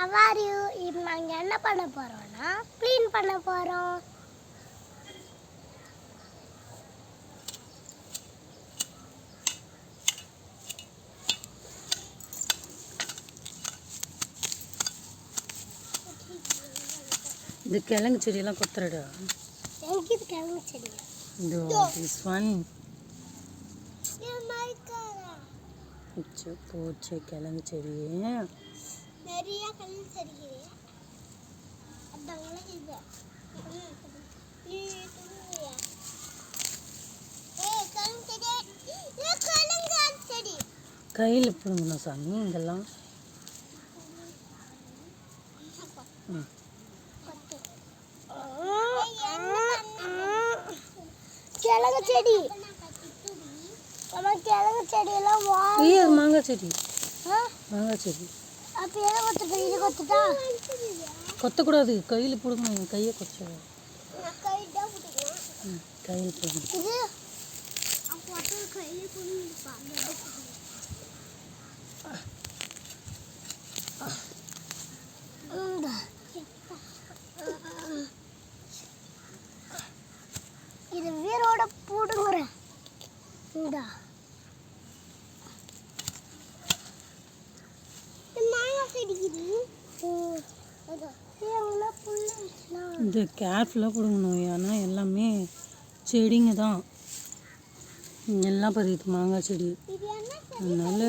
How are you? இப்போ நாங்க என்ன பண்ண போறோம்னா க்ளீன் பண்ண போறோம். இது கிழங்கு செடியெல்லாம் கொத்துறடா. எனக்கு இது கிழங்கு செடி. This one. போச்சு கிழங்கு செடி. நிறைய கிழங்கு செடி. அதான் இது. கையில் பிடுங்கணும் சாமி இதெல்லாம். கிழங்கு செடி. கிழங்கு செடியெல்லாம் அது மாங்காய் செடி. மாங்காய் செடி. அப்போ எதை கொத்துட்டு இது கொத்துட்டா கொத்தக்கூடாது, கையில் பிடுங்கணும். கையை கொத்த கையில் பிடுங்கணும். இது கையில் பிடுங்க. இது வீரோட போடுங்கிறேன். இந்த இது கேர்ஃபுல்லாக பிடுங்கணும், ஏன்னா எல்லாமே செடிங்க தான். எல்லாம் பறியுது மாங்காய் செடி. அதனால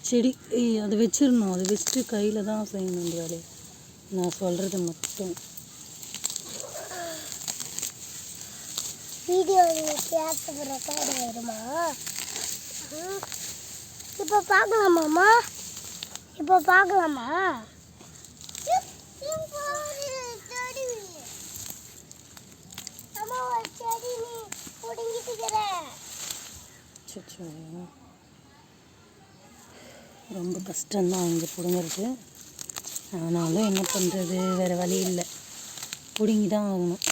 செடி அதை வச்சிடணும். அதை வச்சுட்டு கையில் தான் செய்யணும் இந்த வேலையை. நான் சொல்கிறது மட்டும். வீடியோ கேட்டு ரெக்கார்டு வருமா? இப்போ பார்க்கலாமாம்மா? இப்போ பார்க்கலாமா? செடி நீ பிடுங்கிட்டுக்கிற. ரொம்ப கஷ்டம்தான் இங்கே பிடுங்கிறது. ஆனாலும் என்ன பண்ணுறது, வேறு வழி இல்லை, பிடுங்கி தான் ஆகணும்.